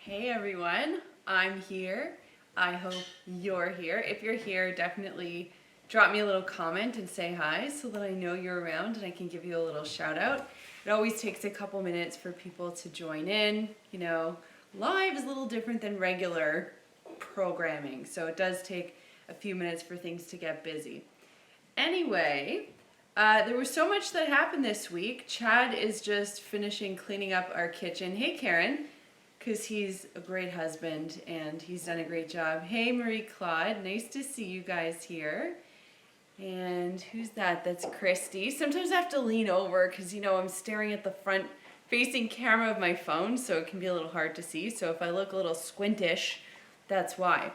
Hey everyone, I'm here. I hope you're here. If you're here, definitely drop me a little comment and say hi so that I know you're around and I can give you a little shout out. It always takes a couple minutes for people to join in. You know, live is a little different than regular programming, so it does take a few minutes for things to get busy. Anyway, there was so much that happened this week. Chad is just finishing cleaning up our kitchen. Hey Karen, because he's a great husband and he's done a great job. Hey Marie Claude, nice to see you guys here. And who's that? That's Christy. Sometimes I have to lean over because, you know, I'm staring at the front facing camera of my phone, so it can be a little hard to see. So if I look a little squintish, that's why.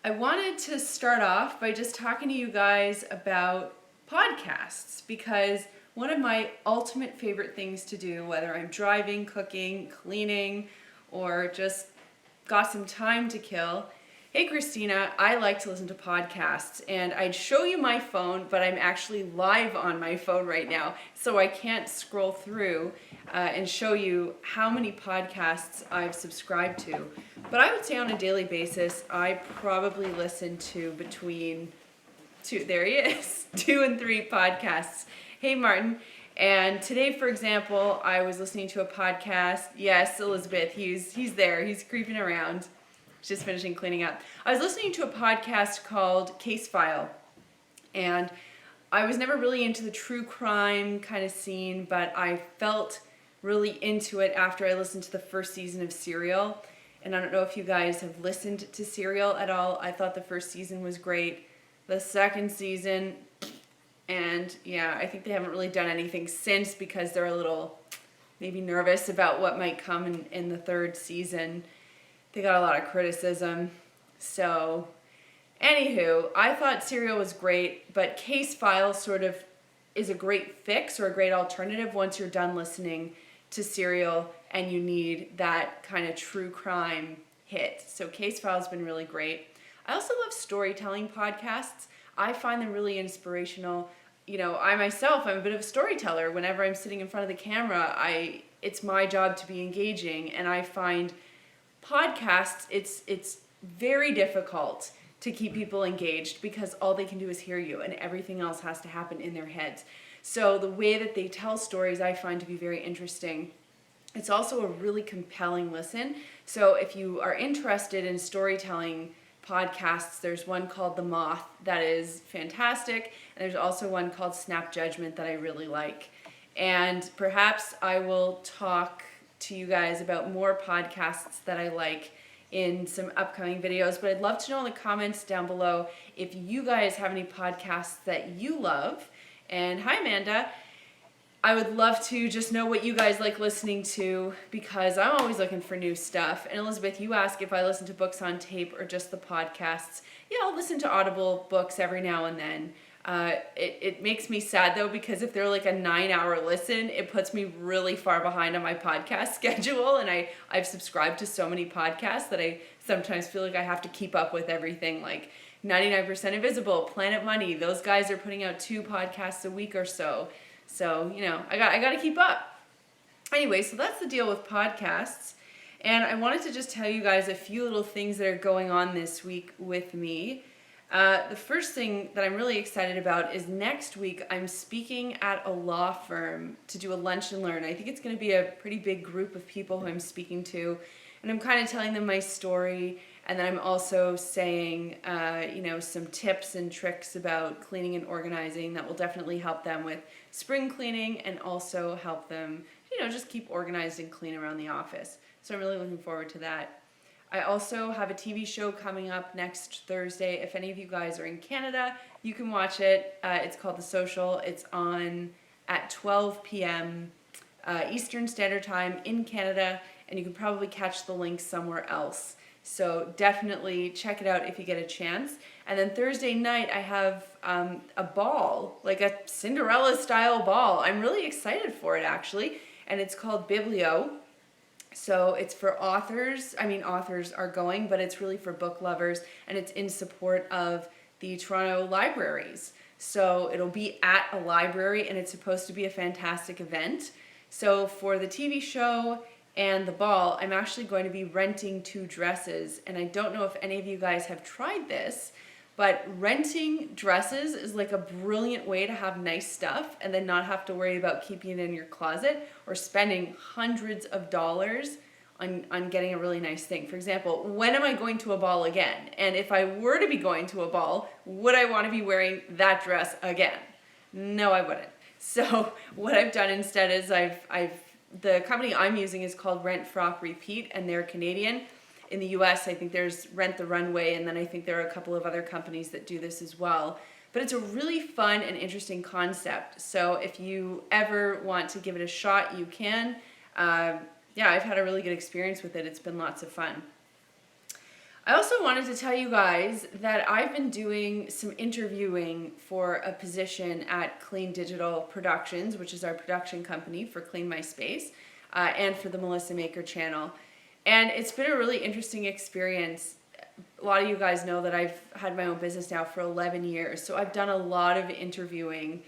I wanted to start off by just talking to you guys about podcasts, because one of my ultimate favorite things to do, whether I'm driving, cooking, cleaning, or just got some time to kill. Hey Christina, I like to listen to podcasts, and I'd show you my phone, but I'm actually live on my phone right now, so I can't scroll through and show you how many podcasts I've subscribed to. But I would say on a daily basis, I probably listen to between two and three podcasts. Hey Martin. And today, for example, I was listening to a podcast. Yes, Elizabeth, he's there. He's creeping around. Just finishing cleaning up. I was listening to a podcast called Case File, and I was never really into the true crime kind of scene, but I felt really into it after I listened to the first season of Serial. And I don't know if you guys have listened to Serial at all. I thought the first season was great. The second season, and yeah, I think they haven't really done anything since because they're a little maybe nervous about what might come in the third season. They got a lot of criticism. So, anywho, I thought Serial was great, but Case File sort of is a great fix or a great alternative once you're done listening to Serial and you need that kind of true crime hit. So Case File has been really great. I also love storytelling podcasts. I find them really inspirational. You know, I myself, I'm a bit of a storyteller. Whenever I'm sitting in front of the camera, it's my job to be engaging, and I find podcasts, it's very difficult to keep people engaged because all they can do is hear you and everything else has to happen in their heads. So the way that they tell stories I find to be very interesting. It's also a really compelling listen. So if you are interested in storytelling podcasts, there's one called The Moth that is fantastic, and there's also one called Snap Judgment that I really like. And perhaps I will talk to you guys about more podcasts that I like in some upcoming videos, but I'd love to know in the comments down below if you guys have any podcasts that you love. And hi Amanda, I would love to just know what you guys like listening to, because I'm always looking for new stuff. And Elizabeth, you ask if I listen to books on tape or just the podcasts. Yeah, I'll listen to Audible books every now and then. It makes me sad though, because if they're like a 9-hour listen, it puts me really far behind on my podcast schedule, and I've subscribed to so many podcasts that I sometimes feel like I have to keep up with everything, like 99% Invisible, Planet Money. Those guys are putting out 2 podcasts a week or so. So, you know, I got to keep up. Anyway, so that's the deal with podcasts. And I wanted to just tell you guys a few little things that are going on this week with me. The first thing that I'm really excited about is next week I'm speaking at a law firm to do a lunch and learn. I think it's going to be a pretty big group of people who I'm speaking to, and I'm kind of telling them my story, and then I'm also saying, you know, some tips and tricks about cleaning and organizing that will definitely help them with spring cleaning and also help them, you know, just keep organized and clean around the office. So I'm really looking forward to that. I also have a TV show coming up next Thursday. If any of you guys are in Canada, you can watch it. It's called The Social. It's on at 12 p.m. Eastern Standard Time in Canada, and you can probably catch the link somewhere else. So definitely check it out if you get a chance. And then Thursday night, I have a ball, like a Cinderella-style ball. I'm really excited for it, actually, and it's called Biblio. So it's for authors. I mean, authors are going, but it's really for book lovers, and it's in support of the Toronto libraries. So it'll be at a library, and it's supposed to be a fantastic event. So for the TV show and the ball, I'm actually going to be renting 2 dresses. And I don't know if any of you guys have tried this, but renting dresses is like a brilliant way to have nice stuff and then not have to worry about keeping it in your closet or spending hundreds of dollars on getting a really nice thing. For example, when am I going to a ball again? And if I were to be going to a ball, would I want to be wearing that dress again? No, I wouldn't. So what I've done instead is the company I'm using is called Rent Frock Repeat, and they're Canadian. In the US, I think there's Rent the Runway, and then I think there are a couple of other companies that do this as well. But it's a really fun and interesting concept. So if you ever want to give it a shot, you can. Yeah, I've had a really good experience with it. It's been lots of fun. I also wanted to tell you guys that I've been doing some interviewing for a position at Clean Digital Productions, which is our production company for Clean My Space, and for the Melissa Maker channel. And it's been a really interesting experience. A lot of you guys know that I've had my own business now for 11 years. So I've done a lot of interviewing,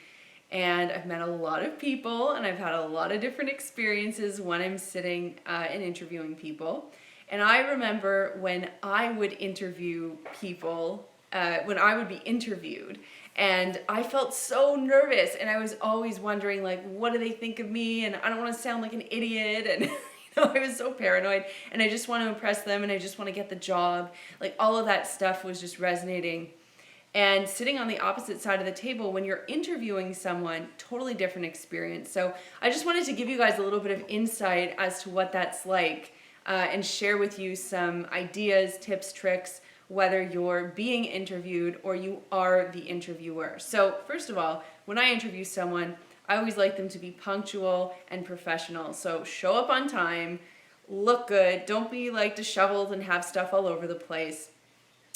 and I've met a lot of people, and I've had a lot of different experiences when I'm sitting and interviewing people. And I remember when I would interview people, when I would be interviewed, and I felt so nervous, and I was always wondering, like, what do they think of me? And I don't want to sound like an idiot, and I was so paranoid, and I just want to impress them, and I just want to get the job. Like, all of that stuff was just resonating. And sitting on the opposite side of the table when you're interviewing someone, totally different experience. So I just wanted to give you guys a little bit of insight as to what that's like, and share with you some ideas, tips, tricks, whether you're being interviewed or you are the interviewer. So first of all, when I interview someone, I always like them to be punctual and professional. So show up on time, look good, don't be like disheveled and have stuff all over the place.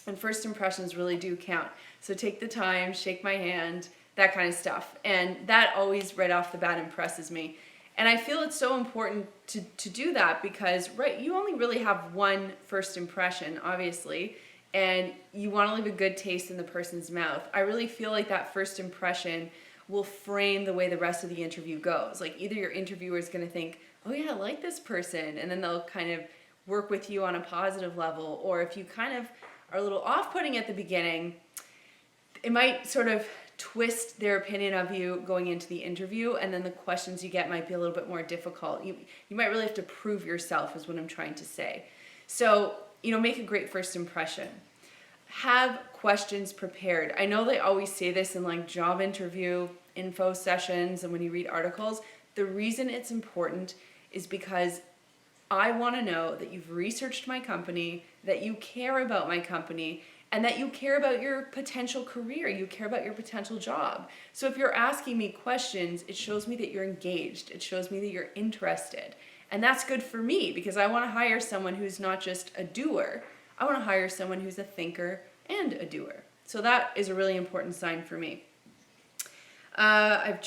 And first impressions really do count. So take the time, shake my hand, that kind of stuff. And that always right off the bat impresses me. And I feel it's so important to do that because, right, you only really have one first impression, obviously, and you want to leave a good taste in the person's mouth. I really feel like that first impression will frame the way the rest of the interview goes. Like, either your interviewer is going to think, oh yeah, I like this person, and then they'll kind of work with you on a positive level, or if you kind of are a little off-putting at the beginning, it might sort of twist their opinion of you going into the interview, and then the questions you get might be a little bit more difficult. You might really have to prove yourself, is what I'm trying to say. So, make a great first impression. Have questions prepared. I know they always say this in like job interview info sessions and when you read articles. The reason it's important is because I want to know that you've researched my company, that you care about my company, and that you care about your potential career, you care about your potential job. So if you're asking me questions, it shows me that you're engaged. It shows me that you're interested. And that's good for me because I want to hire someone who's not just a doer. I want to hire someone who's a thinker and a doer. So that is a really important sign for me. I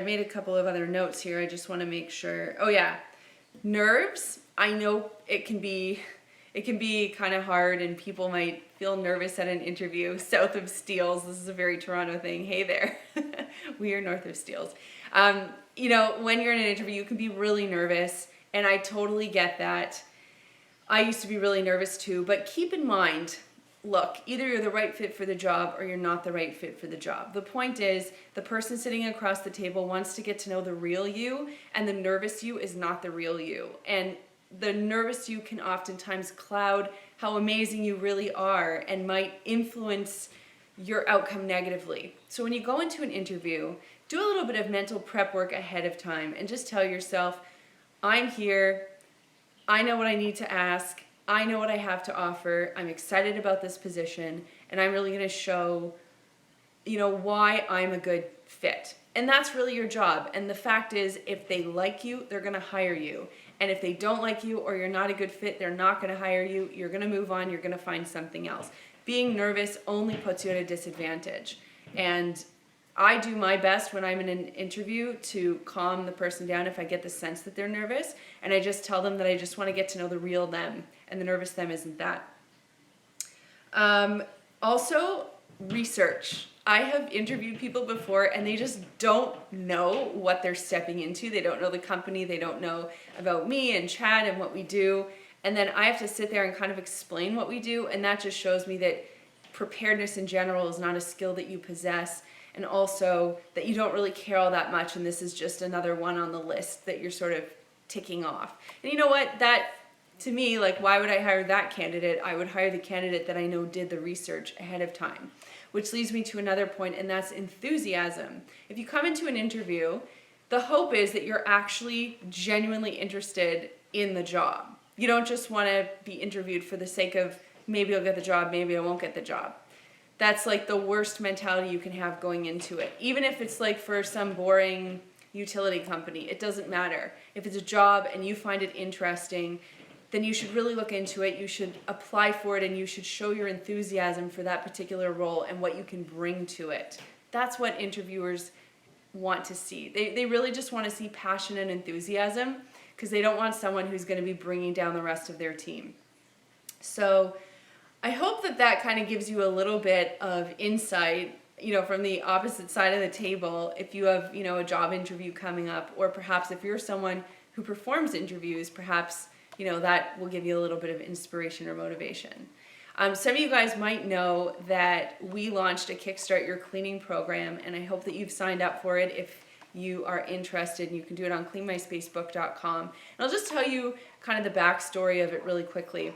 made a couple of other notes here. I just want to make sure. Oh yeah, nerves. I know it can be kind of hard, and people might feel nervous at an interview. South of Steeles, this is a very Toronto thing. Hey there, we are north of Steeles. When you're in an interview, you can be really nervous, and I totally get that. I used to be really nervous too, but keep in mind, look, either you're the right fit for the job or you're not the right fit for the job. The point is, the person sitting across the table wants to get to know the real you, and the nervous you is not the real you. And the nervous you can oftentimes cloud how amazing you really are and might influence your outcome negatively. So when you go into an interview, do a little bit of mental prep work ahead of time and just tell yourself, I'm here, I know what I need to ask, I know what I have to offer, I'm excited about this position, and I'm really going to show, why I'm a good fit. And that's really your job. And the fact is, if they like you, they're going to hire you. And if they don't like you or you're not a good fit, they're not going to hire you. You're going to move on. You're going to find something else. Being nervous only puts you at a disadvantage. And I do my best when I'm in an interview to calm the person down if I get the sense that they're nervous. And I just tell them that I just want to get to know the real them. And the nervous them isn't that. Also, research. I have interviewed people before and they just don't know what they're stepping into. They don't know the company. They don't know about me and Chad and what we do. And then I have to sit there and kind of explain what we do. And that just shows me that preparedness in general is not a skill that you possess. And also that you don't really care all that much. And this is just another one on the list that you're sort of ticking off. And you know what? That, to me, like, why would I hire that candidate? I would hire the candidate that I know did the research ahead of time. Which leads me to another point, and that's enthusiasm. If you come into an interview, the hope is that you're actually genuinely interested in the job. You don't just want to be interviewed for the sake of, maybe I'll get the job, maybe I won't get the job. That's like the worst mentality you can have going into it. Even if it's like for some boring utility company, it doesn't matter. If it's a job and you find it interesting, then you should really look into it. You should apply for it and you should show your enthusiasm for that particular role and what you can bring to it. That's what interviewers want to see. They really just want to see passion and enthusiasm because they don't want someone who's going to be bringing down the rest of their team. So I hope that that kind of gives you a little bit of insight, from the opposite side of the table. If you have, a job interview coming up, or perhaps if you're someone who performs interviews, perhaps that will give you a little bit of inspiration or motivation. Some of you guys might know that we launched a Kickstart Your Cleaning program, and I hope that you've signed up for it if you are interested. You can do it on cleanmyspacebook.com. And I'll just tell you kind of the backstory of it really quickly.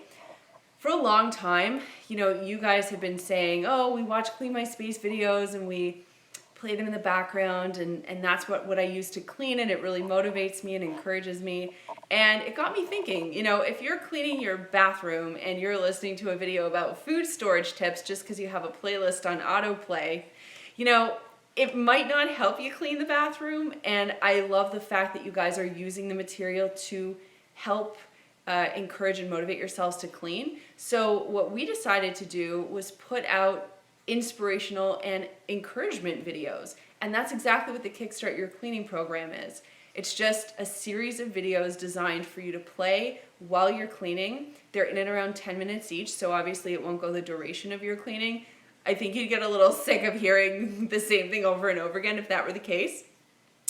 For a long time, you guys have been saying, oh, we watch Clean My Space videos and we play them in the background, and that's what I use to clean, and it really motivates me and encourages me. And it got me thinking, if you're cleaning your bathroom and you're listening to a video about food storage tips just because you have a playlist on autoplay, it might not help you clean the bathroom. And I love the fact that you guys are using the material to help encourage and motivate yourselves to clean. So what we decided to do was put out inspirational and encouragement videos. And that's exactly what the Kickstart Your Cleaning program is. It's just a series of videos designed for you to play while you're cleaning. They're in and around 10 minutes each, so obviously it won't go the duration of your cleaning. I think you'd get a little sick of hearing the same thing over and over again if that were the case.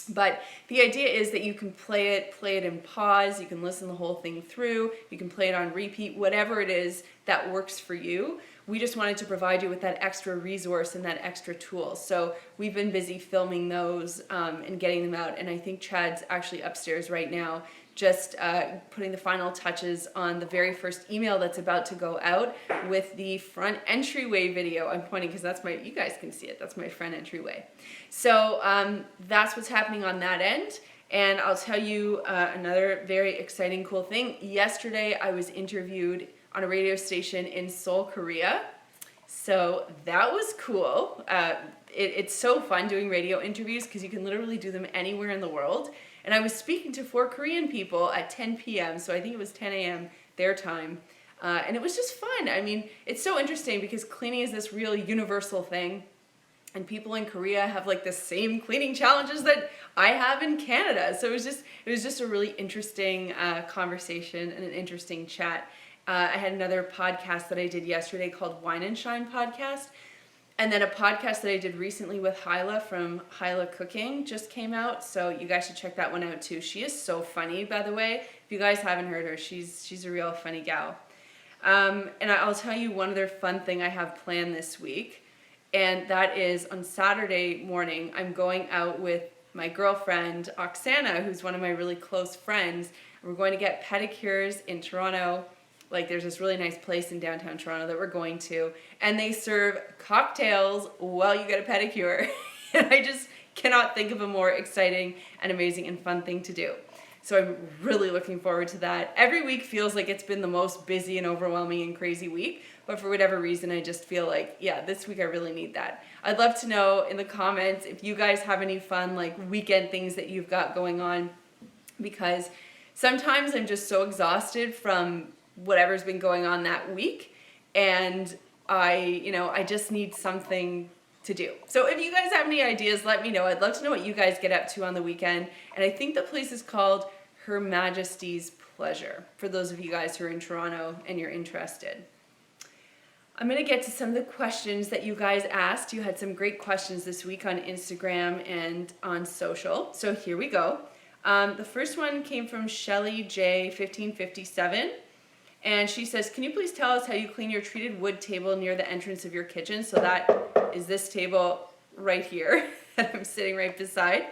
But the idea is that you can play it in pause, you can listen the whole thing through, you can play it on repeat, whatever it is that works for you. We just wanted to provide you with that extra resource and that extra tool. So we've been busy filming those and getting them out. And I think Chad's actually upstairs right now just putting the final touches on the very first email that's about to go out with the front entryway video. I'm pointing because you guys can see it, that's my front entryway. So that's what's happening on that end. And I'll tell you another very exciting, cool thing. Yesterday I was interviewed on a radio station in Seoul, Korea. So that was cool. It's so fun doing radio interviews because you can literally do them anywhere in the world. And I was speaking to 4 Korean people at 10 p.m., so I think it was 10 a.m. their time. And it was just fun. I mean, it's so interesting because cleaning is this real universal thing. And people in Korea have like the same cleaning challenges that I have in Canada. So it was just a really interesting conversation and an interesting chat. I had another podcast that I did yesterday called Wine and Shine Podcast. And then a podcast that I did recently with Hyla from Hyla Cooking just came out. So you guys should check that one out too. She is so funny, by the way. If you guys haven't heard her, she's a real funny gal. And I'll tell you one other fun thing I have planned this week. And that is on Saturday morning, I'm going out with my girlfriend, Oksana, who's one of my really close friends. We're going to get pedicures in Toronto. Like, there's this really nice place in downtown Toronto that we're going to, and they serve cocktails while you get a pedicure. And I just cannot think of a more exciting and amazing and fun thing to do. So I'm really looking forward to that. Every week feels like it's been the most busy and overwhelming and crazy week, but for whatever reason, I just feel like, yeah, this week I really need that. I'd love to know in the comments if you guys have any fun, like, weekend things that you've got going on, because sometimes I'm just so exhausted from whatever's been going on that week, and I just need something to do. So if you guys have any ideas, let me know. I'd love to know what you guys get up to on the weekend. And I think the place is called Her Majesty's Pleasure, for those of you guys who are in Toronto and you're interested. I'm going to get to some of the questions that you guys asked. You had some great questions this week on Instagram and on social. So here we go. The first one came from Shelly J1557. And she says, can you please tell us how you clean your treated wood table near the entrance of your kitchen? So that is this table right here that I'm sitting right beside.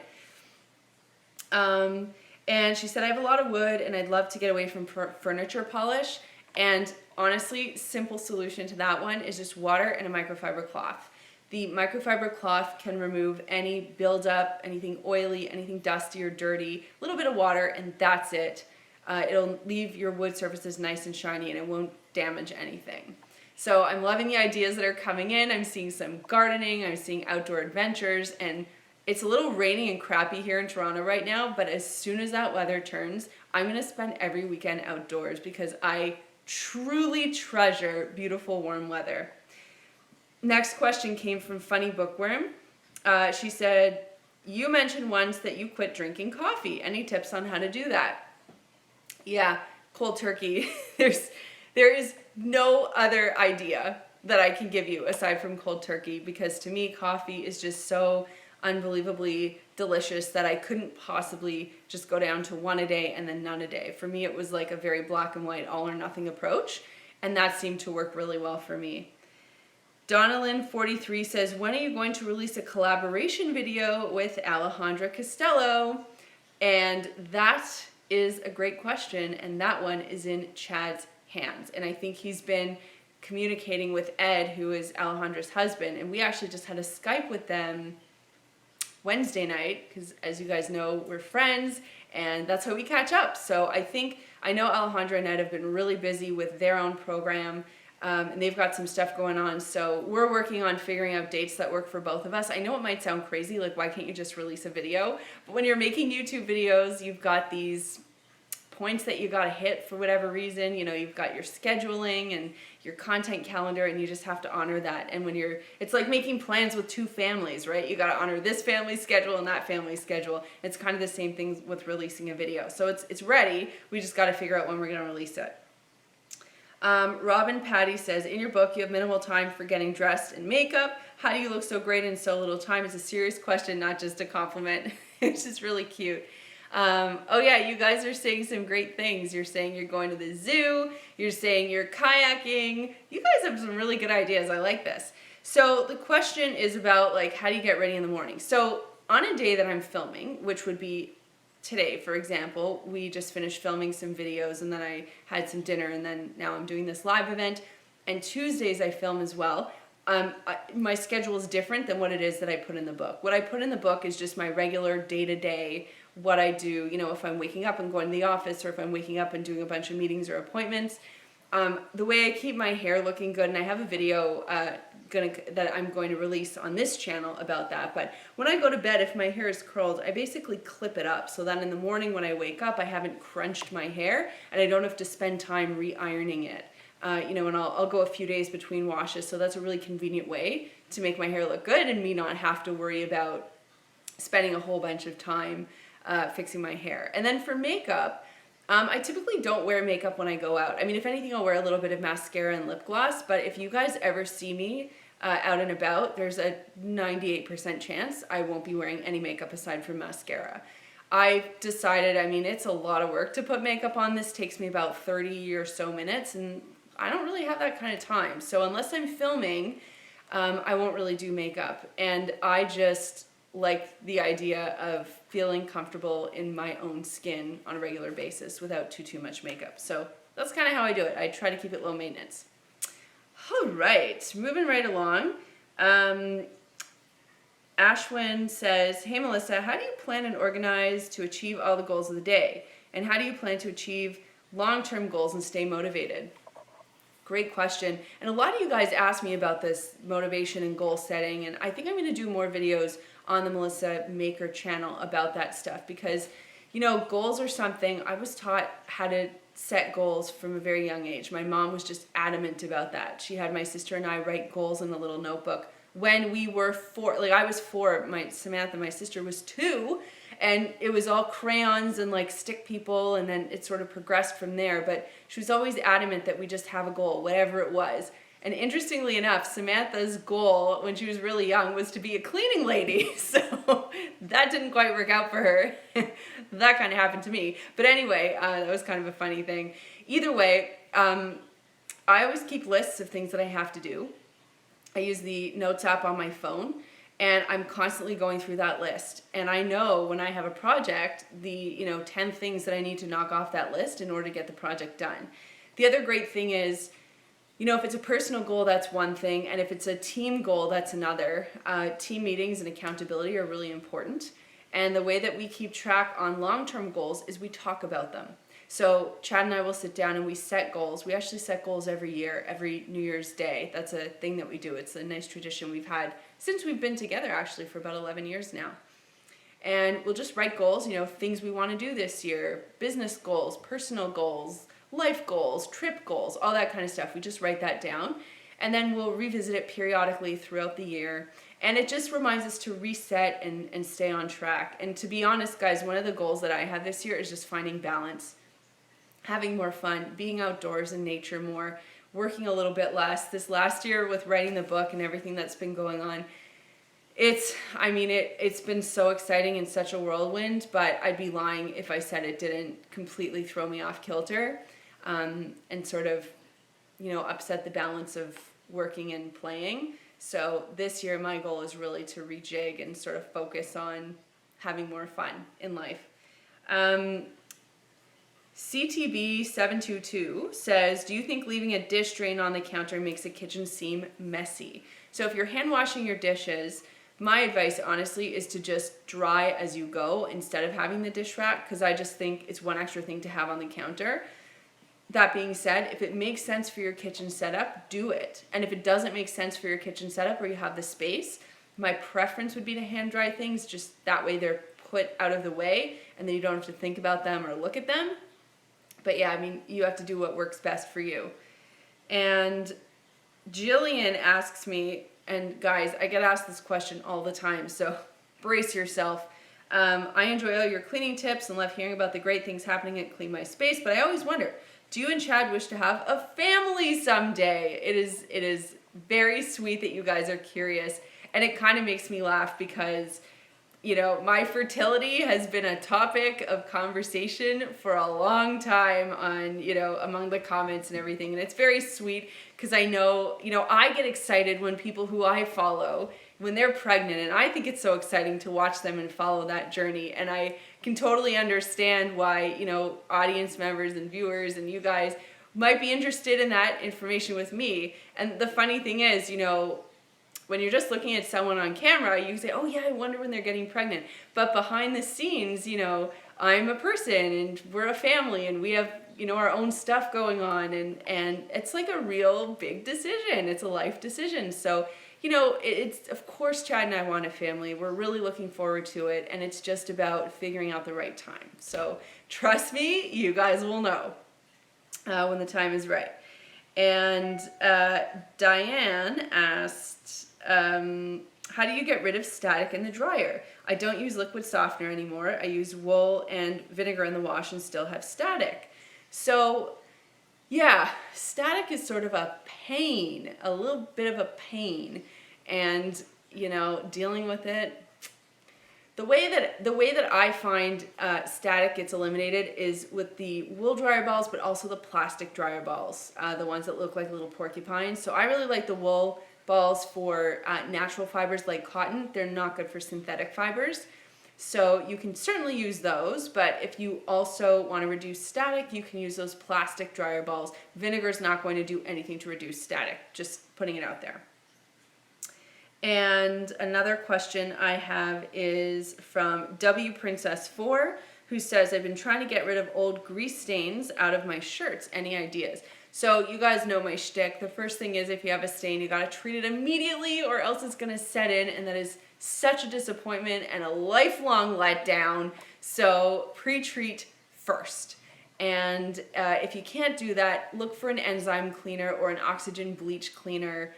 And she said, I have a lot of wood and I'd love to get away from furniture polish. And honestly, simple solution to that one is just water and a microfiber cloth. The microfiber cloth can remove any buildup, anything oily, anything dusty or dirty, a little bit of water, and that's it. It'll leave your wood surfaces nice and shiny and it won't damage anything. So I'm loving the ideas that are coming in. I'm seeing some gardening, I'm seeing outdoor adventures, and it's a little rainy and crappy here in Toronto right now, but as soon as that weather turns, I'm gonna spend every weekend outdoors because I truly treasure beautiful warm weather. Next question came from Funny Bookworm. She said, you mentioned once that you quit drinking coffee. Any tips on how to do that? Yeah, cold turkey. There is no other idea that I can give you aside from cold turkey, because to me, coffee is just so unbelievably delicious that I couldn't possibly just go down to one a day and then none a day. For me, it was like a very black and white, all or nothing approach, and that seemed to work really well for me. Donalyn43 says, when are you going to release a collaboration video with Alejandra Costello? And that is a great question, and that one is in Chad's hands. And I think he's been communicating with Ed, who is Alejandra's husband, and we actually just had a Skype with them Wednesday night, because as you guys know, we're friends, and that's how we catch up. So I know Alejandra and Ed have been really busy with their own program, and they've got some stuff going on. So we're working on figuring out dates that work for both of us. I know it might sound crazy, like why can't you just release a video? But when you're making YouTube videos, you've got these points that you got to hit for whatever reason. You know, you've got your scheduling and your content calendar, and you just have to honor that. And it's like making plans with two families, right? You got to honor this family's schedule and that family's schedule. It's kind of the same thing with releasing a video. So it's ready. We just got to figure out when we're going to release it. Robin Patty says, in your book, you have minimal time for getting dressed and makeup. How do you look so great in so little time? It's a serious question, not just a compliment. It's just really cute. Oh yeah, you guys are saying some great things. You're saying you're going to the zoo. You're saying you're kayaking. You guys have some really good ideas. I like this. So the question is about, like, how do you get ready in the morning? So on a day that I'm filming, which would be today, for example, we just finished filming some videos, and then I had some dinner, and then now I'm doing this live event. And Tuesdays I film as well. My schedule is different than what it is that I put in the book. What I put in the book is just my regular day-to-day, what I do, you know, if I'm waking up and going to the office, or if I'm waking up and doing a bunch of meetings or appointments. The way I keep my hair looking good, and I have a video that I'm going to release on this channel about that, but when I go to bed, if my hair is curled, I basically clip it up so that in the morning when I wake up, I haven't crunched my hair and I don't have to spend time re-ironing it. You know, and I'll go a few days between washes, so that's a really convenient way to make my hair look good and me not have to worry about spending a whole bunch of time fixing my hair. And then for makeup, I typically don't wear makeup when I go out. I mean, if anything, I'll wear a little bit of mascara and lip gloss, but if you guys ever see me out and about, there's a 98% chance I won't be wearing any makeup aside from mascara. I've decided, I mean, it's a lot of work to put makeup on. This takes me about 30 or so minutes, and I don't really have that kind of time. So unless I'm filming, I won't really do makeup. And I just like the idea of feeling comfortable in my own skin on a regular basis without too much makeup. So that's kind of how I do it. I try to keep it low maintenance. All right, moving right along. Ashwin says, hey Melissa, how do you plan and organize to achieve all the goals of the day? And how do you plan to achieve long-term goals and stay motivated? Great question. And a lot of you guys ask me about this motivation and goal setting, and I think I'm going to do more videos on the Melissa Maker channel about that stuff, because, you know, goals are something I was taught how to set goals from a very young age. My mom was just adamant about that. She had my sister and I write goals in a little notebook when we were 4. Like, I was 4, Samantha, my sister, was 2, and it was all crayons and like stick people, and then it sort of progressed from there. But she was always adamant that we just have a goal, whatever it was. And interestingly enough, Samantha's goal when she was really young was to be a cleaning lady. So that didn't quite work out for her. That kind of happened to me. But anyway, that was kind of a funny thing. Either way, I always keep lists of things that I have to do. I use the Notes app on my phone, and I'm constantly going through that list. And I know when I have a project, the 10 things that I need to knock off that list in order to get the project done. The other great thing is, if it's a personal goal, that's one thing, and if it's a team goal, that's another. Team meetings and accountability are really important. And the way that we keep track on long-term goals is we talk about them. So Chad and I will sit down and we set goals. We actually set goals every year, every New Year's Day. That's a thing that we do. It's a nice tradition we've had since we've been together, actually, for about 11 years now. And we'll just write goals, things we want to do this year, business goals, personal goals, life goals, trip goals, all that kind of stuff. We just write that down, and then we'll revisit it periodically throughout the year. And it just reminds us to reset and stay on track. And to be honest, guys, one of the goals that I have this year is just finding balance, having more fun, being outdoors in nature more, working a little bit less. This last year with writing the book and everything that's been going on, it's been so exciting and such a whirlwind, but I'd be lying if I said it didn't completely throw me off kilter, and sort of, upset the balance of working and playing. So this year my goal is really to rejig and sort of focus on having more fun in life. CTB722 says, do you think leaving a dish drain on the counter makes a kitchen seem messy? So if you're hand washing your dishes, my advice, honestly, is to just dry as you go instead of having the dish rack, because I just think it's one extra thing to have on the counter. That being said, if it makes sense for your kitchen setup, do it. And if it doesn't make sense for your kitchen setup or you have the space, my preference would be to hand dry things, just that way they're put out of the way and then you don't have to think about them or look at them. But yeah, you have to do what works best for you. And Jillian asks me, and guys, I get asked this question all the time, so brace yourself. I enjoy all your cleaning tips and love hearing about the great things happening at Clean My Space, but I always wonder, do you and Chad wish to have a family someday? It is very sweet that you guys are curious, and it kind of makes me laugh because my fertility has been a topic of conversation for a long time on, among the comments and everything. And it's very sweet because I know, I get excited when people who I follow, when they're pregnant, and I think it's so exciting to watch them and follow that journey. And I can totally understand why, audience members and viewers and you guys might be interested in that information with me. And the funny thing is, when you're just looking at someone on camera, you say, oh yeah, I wonder when they're getting pregnant. But behind the scenes, I'm a person and we're a family and we have, our own stuff going on. And it's like a real big decision. It's a life decision. So, it's, of course, Chad and I want a family. We're really looking forward to it. And it's just about figuring out the right time. So trust me, you guys will know when the time is right. And Diane asked, how do you get rid of static in the dryer? I don't use liquid softener anymore. I use wool and vinegar in the wash and still have static. So yeah, static is sort of a pain, a little bit of a pain. And, dealing with it, the way that I find static gets eliminated is with the wool dryer balls, but also the plastic dryer balls, the ones that look like little porcupines. So I really like the wool balls for natural fibers like cotton. They're not good for synthetic fibers. So you can certainly use those, but if you also want to reduce static, you can use those plastic dryer balls. Vinegar is not going to do anything to reduce static, just putting it out there. And another question I have is from W Princess 4, who says, I've been trying to get rid of old grease stains out of my shirts. Any ideas? So you guys know my shtick. The first thing is if you have a stain, you got to treat it immediately or else it's going to set in, and that is such a disappointment and a lifelong letdown. So pre-treat first. And if you can't do that, look for an enzyme cleaner or an oxygen bleach cleaner.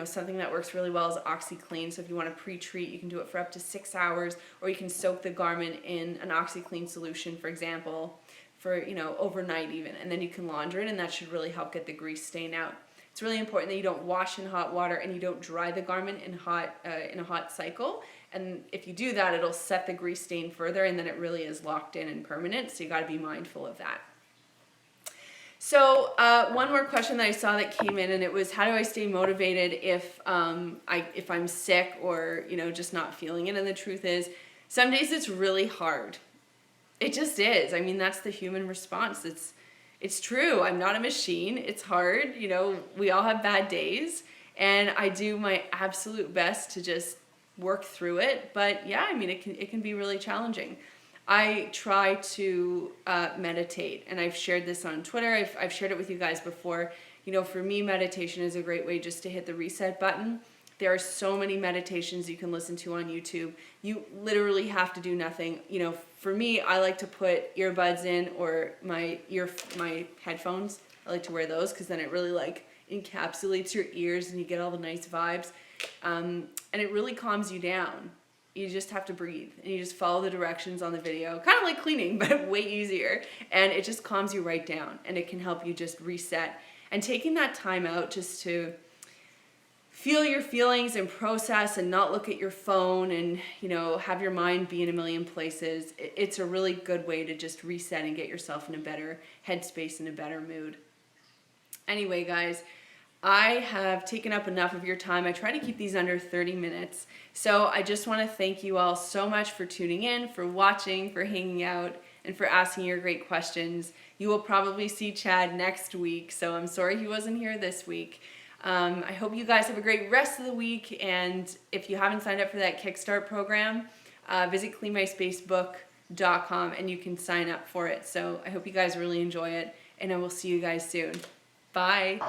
Something that works really well is OxyClean. So if you want to pre-treat, you can do it for up to 6 hours, or you can soak the garment in an OxyClean solution, for example, for, overnight even, and then you can launder it, and that should really help get the grease stain out. It's really important that you don't wash in hot water and you don't dry the garment in a hot cycle. And if you do that, it'll set the grease stain further, and then it really is locked in and permanent. So you got to be mindful of that. So one more question that I saw that came in, and it was, how do I stay motivated if I'm sick or, you know, just not feeling it? And the truth is, some days it's really hard. It just is. I mean, that's the human response. It's true. I'm not a machine. It's hard. You know, we all have bad days, and I do my absolute best to just work through it. But yeah, I mean, it can be really challenging. I try to meditate, and I've shared this on Twitter. I've shared it with you guys before. You know, for me, meditation is a great way just to hit the reset button. There are so many meditations you can listen to on YouTube. You literally have to do nothing. You know, for me, I like to put earbuds in, or my headphones. I like to wear those because then it really like encapsulates your ears and you get all the nice vibes. And it really calms you down. You just have to breathe and you just follow the directions on the video. Kind of like cleaning, but way easier. And it just calms you right down, and it can help you just reset. And taking that time out just to feel your feelings and process and not look at your phone and, you know, have your mind be in a million places. It's a really good way to just reset and get yourself in a better headspace and a better mood. Anyway, guys, I have taken up enough of your time. I try to keep these under 30 minutes. So I just want to thank you all so much for tuning in, for watching, for hanging out, and for asking your great questions. You will probably see Chad next week, so I'm sorry he wasn't here this week. I hope you guys have a great rest of the week, and if you haven't signed up for that Kickstart program, visit cleanmyspacebook.com and you can sign up for it. So I hope you guys really enjoy it, and I will see you guys soon. Bye.